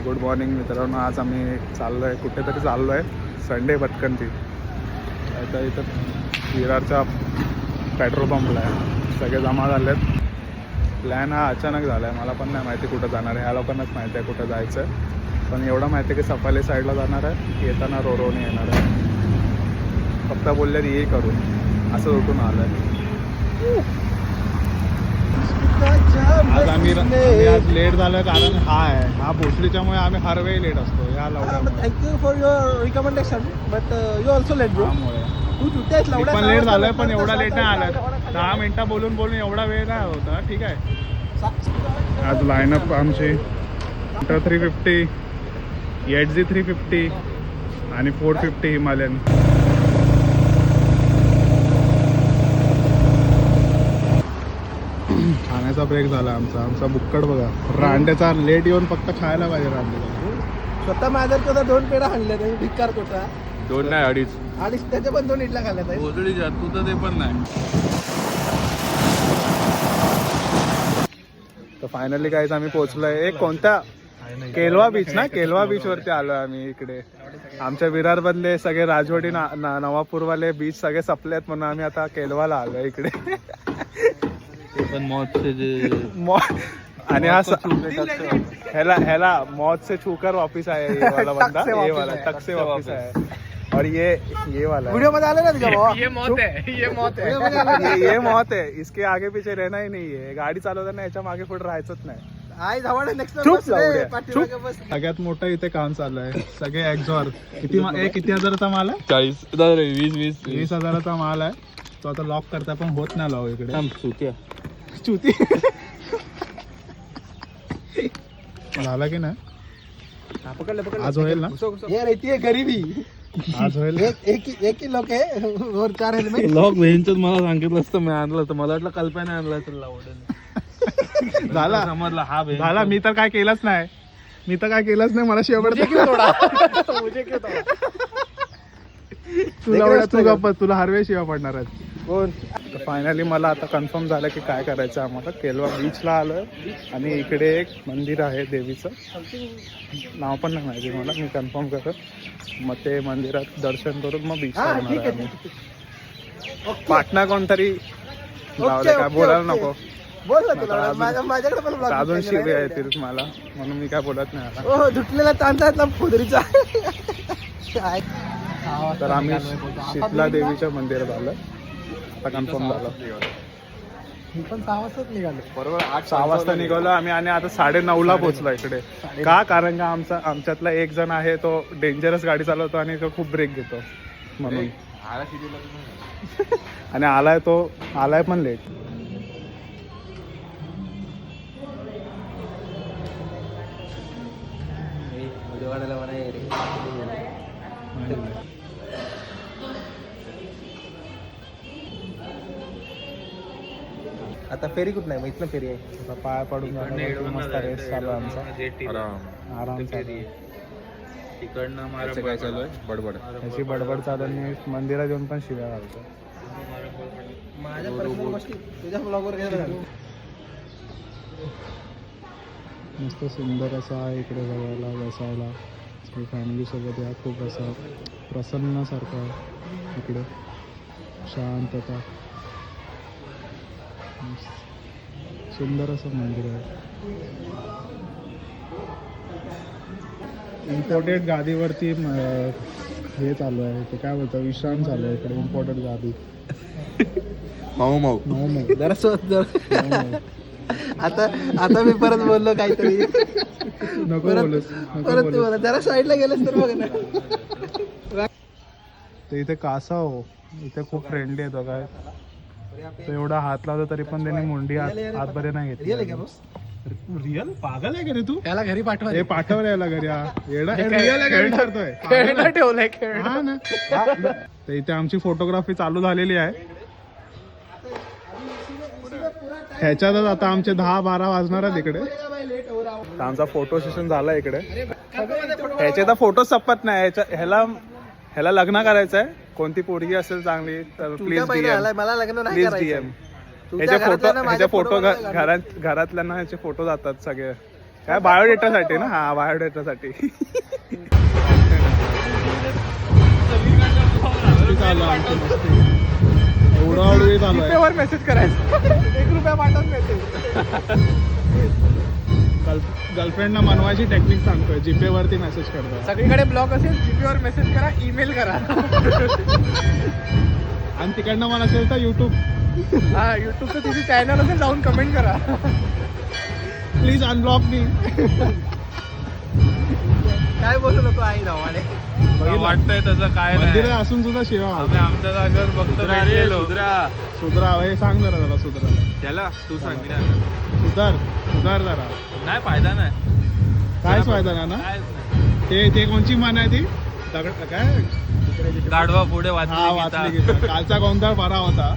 Good morning मित्रांनो. आज आम्ही चाललो आहे कुठेतरी चाललो आहे. संडे भटकंती. आता इथं विरारच्या पेट्रोल पंपला आहे. सगळे जमा झाले आहेत. प्लॅन हा अचानक झाला आहे. मला पण नाही माहिती कुठं जाणार आहे. ह्या लोकांनाच माहिती आहे कुठं जायचं आहे. पण एवढं माहिती आहे की सफाली साईडला जाणार आहे. येताना रोरोने येणार आहे. फक्त बोलले ये करून असं उठून आलं आहे. आज आम्ही आज लेट झालं कारण हा भोसरीच्यामुळे आम्ही हर वेळी लेट असतो या लवड्यामुळे. Thank you for your recommendation but you also late bro. मी पण लेट झालोय पण एवढा लेट नाही आलाय. 10 मिनिटं बोलून बोलून एवढा वेळ नाही होता. ठीक आहे. आज लाईनअप आमची 350 एटजी 350 आणि 450 हिमालयन. खाण्याचा ब्रेक झाला आमचा बुक्कड बघा. रांडेचा लेट येऊन फक्त खायला पाहिजे रांडेचा. स्वतः माझ्याकडे 2 पेढा आणल्या त्याची भिक्कार कोटा 2 नाही 2.5 आणि त्याच्या पण 2 इडल्या खाल्ल्या ताई. भोसडीच्या तू तर ते पण नाही. तर फायनली काहीच आम्ही पोहोचलोय. कोणत्या केलवा बीच ना. केलवा बीच वरती आलोय आम्ही. इकडे आमच्या विरार मधले सगळे राजवाडी नवापूरवाले बीच सगळे संपलेत म्हणून आम्ही आता केलवाला आलोय इकडे. पण आणि ह्याला मौत से छूकर वापिस आया ये वाला बंदा. ये वाला तक से वापिस आया. और ये वाला व्हिडिओ मध्ये आले ना ये मौत है. इसके आगे पीछे रहना ही नहीं है. गाडी चालवताना याच्या मागे पुढे राहायचंच नाही. आई धावड नेक्स्ट सगळ्यात मोठं इथे काम चालू आहे. सगळे एक्झॉर किती हजाराचा माल आहे. 40 20 हजाराचा माल आहे. तो आता लॉक करता पण होत नाही लॉक इकडे. चुती झाला की नाही. आज होईल ना. ये रहती है गरीबी. आज होईल. एक ही लोक आहे और 4 हेल्मेट. लॉक वेंचर मला सांगितलं असतं मी आणलं तर मला वाटलं कल्पना आणला असेल लावडे. झाला समजला हा झाला. मी तर काय केलंच नाही. मला शेवटचा तुला हर वेळी शिवा पडणार आहेत. कोण फायनली मला आता कन्फर्म झालं की काय करायचं आम्हाला. केलवा बीचला आलोय आणि इकडे एक मंदिर आहे देवीचं. नाव पण नाही माहिती मला. मी कन्फर्म करत मग ते मंदिरात दर्शन करून मग बीच पाटणा कोणतरी लावलं. काय बोलायला नको. बोल ना तुला. माझ्याकडे पण अजून शिवे येतील मला म्हणून मी काय बोलत नाही आता. हो धुटलेला तांदळातला फोदरीचा. तर आम्ही शीतला देवीच्या मंदिरात आलो. आता कन्फर्म झालं. मी पण 6 वाजताच निघालो. बरोबर 6 वाजता निघालो आम्ही आणि आता 9:30ला पोहोचलो इकडे. का कारण का आमच्यातला एक जण आहे तो डेंजरस गाडी चालवतो आणि तो खूप ब्रेक घेतो म्हणून. आणि आलाय पण लेट. आता फेरी कुठं नाही मग इथनं फेरी आहे. आता पाया पडून मस्त रेस चालू आहे आमचा. आराम चालू. तिकडनं काय चालू आहे. बडबड त्याची बडबड चालू. आणि मंदिरात येऊन पण शिव्या घालतो. माझ्या पर्सनल गोष्टी तुझ्या ब्लॉगवर घ्यायला. मस्त सुंदर असं आहे इकडे बघायला बसायला. फॅमिली सोबत या खूप असं प्रसन्नासारखं आहे इकडे. शांतता. सुंदर असं मंदिर आहे. इम्पोर्टेड गादीवरती हे चालू आहे. ते काय बोलतं विश्राम चालू आहे इकडे. इम्पोर्टेड गादी माऊ जरा स्वत आता मी परत बोललो काहीतरी. नको बोलूस. परत तू बोला जरा साईडला गेलंस तर बघ ना. ते इथे कासव इथे खूप फ्रेंडली येतो. काय तो एवढा हात लावतो तरी पण त्याने मुंडी आत बरे नाही घेतली. रिअल पागल आहे का रे तू. त्याला घरी पाठवा. हे पाठवलं याला घरी. रिअल करतोय. ठेवलंय हा ना. तर इथे आमची फोटोग्राफी चालू झालेली आहे. ह्याच्यातच आता आमचे 10-12 वाजणार आहेत इकडे. आमचा फोटो सेशन झाला इकडे. ह्याचे तर फोटो संपत नाही. ह्याला लग्न करायचं आहे. कोणती पोरगी असेल चांगली तर प्लीज मला लग्न नाही करायचं. ह्याचे फोटो घरातल्यांना ह्याचे फोटो जातात सगळे. काय बायोडेटासाठी ना? हा बायोडेटासाठी. एवढा हळू चालू आहे. वर मेसेज करायचा. 1 रुपया पाठवून मेसेज. गर्लफ्रेंडला मनवायची टेक्निक सांगतोय. जीपे वरती मेसेज करतोय. सगळीकडे ब्लॉक असेल, जीपे वर मेसेज करा, ईमेल करा. आणि तिकडनं मला असेल तर युट्यूब. हा युट्यूबचं तिथे चॅनल असेल, जाऊन कमेंट करा. प्लीज अनब्लॉक मी. काय बोलू नको आई धावाने. वाटतंय तसं काय मंदिर असून सुद्धा शिवा. आम्ही आमच्या जागेवर फक्त सुधरा. हे सांग जरा त्याला सुधरा. त्याला तू सांग सुधार जरा. नाही फायदा नाही. कायच फायदा नाही ना. ते कोणची मान आहे ती? दगड काय गाढवा पुढे हा वाचली वाचली गीता. कालचा गोंधळ बरा होता.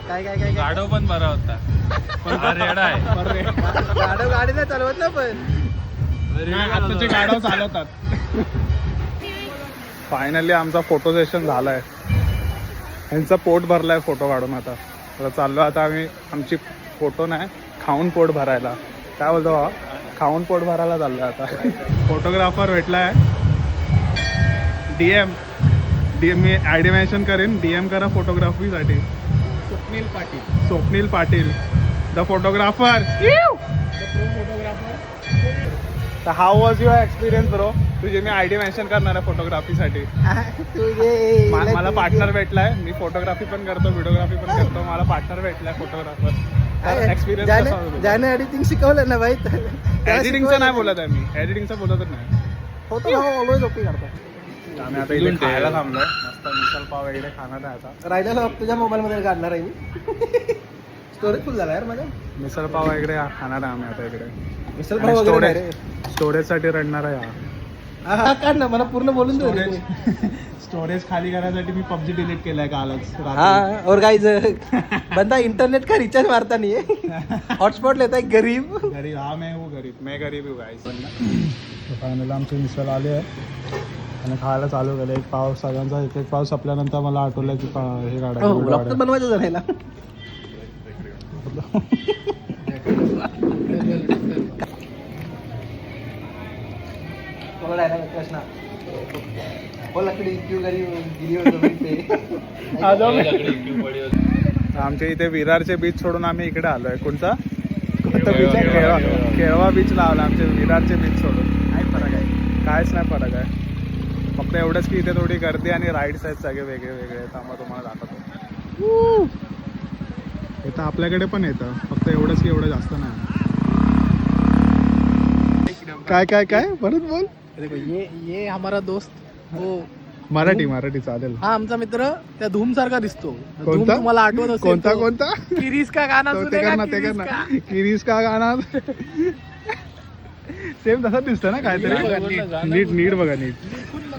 काय गाढव पण बरा होता. पण हा रेडा आहे. गाडी नाही चालवत ना पण. नाही, आताचे गाडव चालवतात. फायनली आमचा फोटो सेशन झालाय. यांचा पोट भरलाय फोटो काढून. आता चाललो आता आम्ही. आमची फोटो नाही, खाऊन पोट भरायला. काय बोलतो बाबा? खाऊन पोट भरायला चाललोय आता. फोटोग्राफर भेटलाय. डीएम मी आयडी मेन्शन करेन. डीएम करा फोटोग्राफीसाठी. Swapnil Patil the photographer. तर how was your experience bro? तुझे मी आयडी मेन्शन करणार आहे फोटोग्राफीसाठी. मला पार्टनर भेटलाय. मी फोटोग्राफी पण करतो, व्हिडिओग्राफी पण करतो. मला पार्टनर भेटलाय फोटोग्राफर. एक्सपिरियन्स ज्याने एडिटिंग शिकवलं ना भाई. एडिटिंगचं नाही बोलत आहे मी. एडिटिंगचं बोलतच नाही. फोटो ऑलवेज ओके करतो. आम्ही आता इथे खायला थांबलोय. मस्त मिसल पाव वगैरे खाणार आहे आता. राहिलेला तुझ्या मोबाईल मध्ये काढणार आहे मी. स्टोरेज फुल झाला यार माझा. मिसल पाव वगैरे खाणार आहे आम्ही आता इकडे. मिसल पाव वगैरे स्टोरेज साठी रडणार आहे हा. काढ ना, मला पूर्ण बोलून दे. स्टोरेज खाली करायसाठी मी पबजी डिलीट केलाय कालच. हाँ और गाइस बंदा इंटरनेट का रिचार्ज मारता नहीं है. हॉटस्पॉट लेता है गरीब. गरीब. हा मैं गरीब हूँ गाइस. फायनली आमचे मिसल आले आहे आणि खायला चालू केलं. एक पाव सगळ्यांचा एक पाव संपल्यानंतर मला आठवलं की हे काढायचं. बनवायचं जरायला. लकड़ी क्यों गिरी हो जमीन पे. आमच्या इथे विरारचे बीच सोडून आम्ही इकडे आलोय. कोणता बीच आहे? केळवा बीच लावला आमचे विरारचे बीच सोडून. काय फरक आहे? कायच नाही फरक आहे. फक्त एवढंच की इथे थोडी गर्दी आणि राईड्स आहेत सगळे वेगळे वेगळे. थांबा तुम्हाला दाखवतो. इथं आपल्याकडे पण येतं. फक्त एवढंच की एवढं जास्त नाही. काय परत बोल. ये हमारा दोस्त वो मराठी चालेल. हा आमचा मित्र त्या धूम सारखा दिसतो. धूम कोणता? तुम्हाला आठवत असेल. कोणता किरीस का गाना ते सुनेगा, करना किरीस का गाणं. सेम तसाच दिसतोय ना काहीतरी. नीट बघा.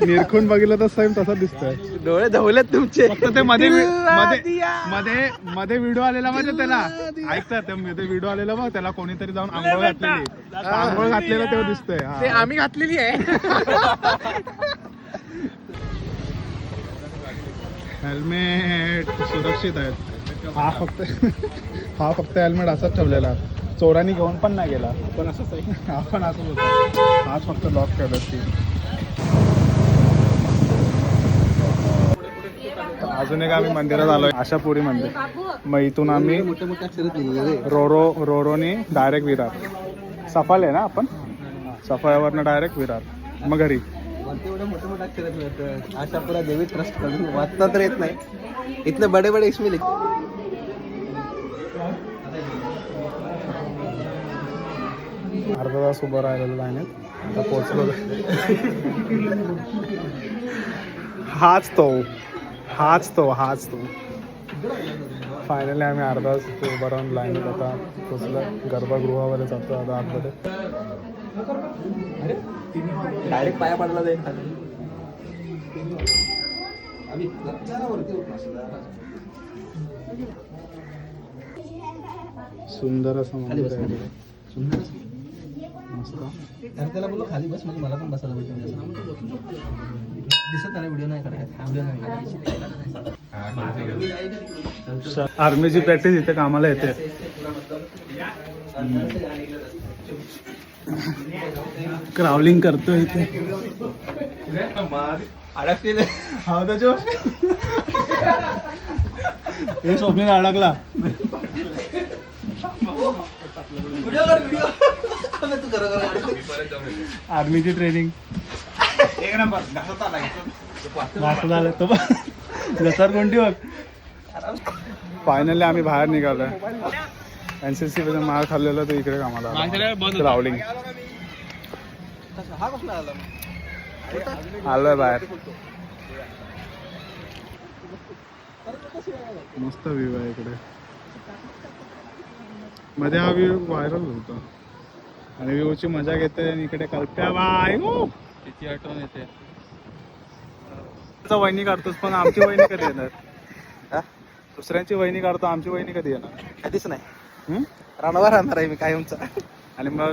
निरखून बघितलं तर सेम तसाच दिसतोय. डोळे धवलेत तुमचे. फक्त ते मध्ये व्हिडिओ आलेला म्हणजे त्याला ऐकतात. ते मध्ये व्हिडिओ आलेला मग त्याला कोणीतरी जाऊन आंघोळ घातलेलं तेव्हा दिसतंय. ते आम्ही घातलेली आहे. हेल्मेट सुरक्षित आहेत. हा फक्त हेल्मेट असाच ठेवलेला. चोरांनी घेऊन पण नाही गेला. पण असंच आहे. आपण असंच होतो. हाच फक्त लॉक केलं ती. अजून एक आम्ही मंदिरात आलोय. आशापुरी मंदिर. मग इथून आम्ही मोठे मोठे अक्षरात लिहिलेलं आहे. रोरोनी डायरेक्ट विरार. सफाल आहे ना आपण. सफाळ्यावरनं डायरेक्ट विरार. मग घरी. एवढे मोठे मोठे अक्षरात लिहिलं. आशापुरा देवी ट्रस्ट करून वाचता तर येत नाही. इतने बडे बडे इसमें लिखते. अर्धा तास उभं राहिलेलं लाईनीत. आता पोहोचलो. हाच तो फायनली आम्ही अर्धा तास उभं राहून लाईनीत आता पोचलो. गर्भगृहावर जातो आता आतमध्ये. डायरेक्ट पाया पडला जाईल खाली. सुंदर असं मंदिर आहे. मस्त. त्याला बोललो खाली बस म्हणजे मला पण बसायला भेटेल. दिसत नाही व्हिडिओ नाही करायचा. आर्मीची प्रॅक्टिस इथे कामाला येते. क्रावलिंग करतोय इथे अडकलेलं हा त्याच्या हे स्वप्नील अडकला आर्मीची ट्रेनिंग एक नंबर जास्त झालं तो घसर कोणती बघ. फायनली आम्ही बाहेर निघालोय. NCC मध्ये मार खाल्लेला तो इकडे कामाला रावलिंग हा कसला आला आलोय बाहेर. मस्त व्ह्यू आहे इकडे. मध्ये हा व्ह्यू व्हायरल होता आणि व्ह्यूची मजा घेते आणि इकडे कल्प्या बाय तिची आठवण येते. वहिनी काढतोस पण आमची वहिनी कधी येणार. हा? दुसऱ्यांची वहिनी काढतो आमची वहिनी कधी येणार. कधीच नाही हम्म? रानावर राहणार आहे मी कायमचा. आणि मग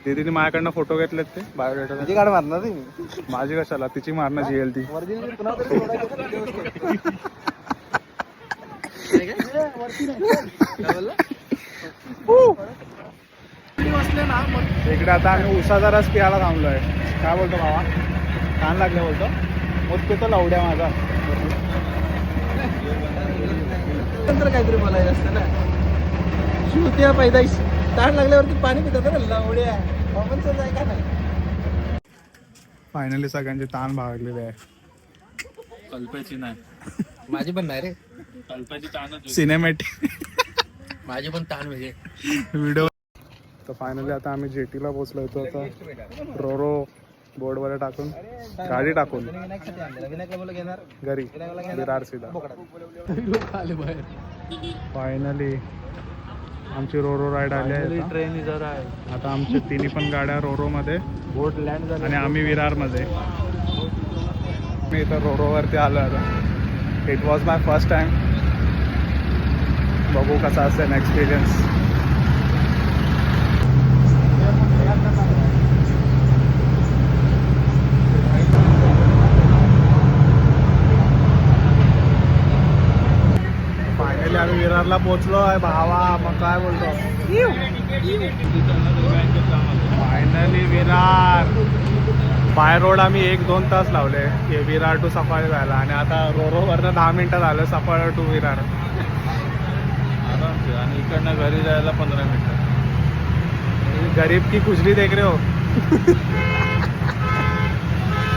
दीदीने माझ्याकडनं फोटो घेतलेत ते बायोडेटा. तुझी गाड मारणार आहे मी. माझी कशाला तिची मारणं GL ती. Original कुणाला तरी सोडायचं ना, काय बोलला? इकडे आता आम्ही उसाचा रस प्यायला थांबलोय. काय बोलतो बाबा छान लागलं बोलतो. मग ते तर लावड्या माझा. नंतर काहीतरी बोलायचं असतं ना. शिवत्या पैदाईश ताण लागल्यावरती पाणी पितात ना लावड्या. कॉमन सेन्स आहे का नाही. फायनली सगळ्यांचे ताण भागलेले आहे. कल्पाची नाही, माझी पण नाही रे. कल्पाची ताणच सिनेमॅटिक माझी पण ताण वेगळे. व्हिडिओ. तर फायनली आता आम्ही जेटीला पोहोचलो होतो. आता रोरो बोर्डवर टाकून गाडी टाकून विनायकला बोला घेणार घरी विरार सीधा. फायनली आमची रोरो राईड आली आहे. ट्रेन इधर आहे. आता आमची तिन्ही पण गाड्या रोरोमध्ये बोट लँड झाली आणि आम्ही विरारमध्ये. मी इथं रोरोवरती आलो आता. It was my first time. बघू कसा असेल एक्सपिरियन्स. फायनली आम्ही विरारला पोहोचलो आहे भावा. मग काय बोलतो. फायनली विरार. बाय रोड आम्ही 1-2 तास लावले विरार टू सफाळे जायला आणि आता रोरोवरनं 10 मिनिटं झालं सफाळे टू विरार. आरामशीर. आणि इकडनं घरी जायला 15 मिनिटं. गरीब की खुजली देख रे हो.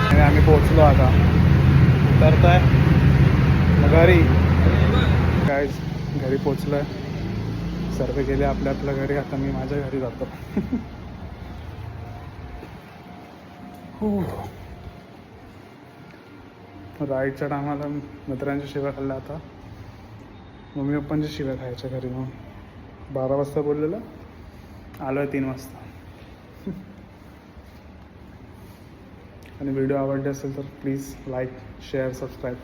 आणि आम्ही पोहोचलो आता. उतरतोय मग घरी. काय घरी पोचलोय. सर्व गेले आपल्या आपल्या घरी. आता मी माझ्या घरी जातो. राईडच्या टायमाला मित्रांच्या शिव्या खाल्ल्या. आता मम्मी पप्पांच्या शिव्या खायच्या घरी. मग 12 वाजता बोललेलं आलो आहे 3 वाजता. आणि व्हिडिओ आवडले असेल तर प्लीज लाईक शेअर सबस्क्राईब.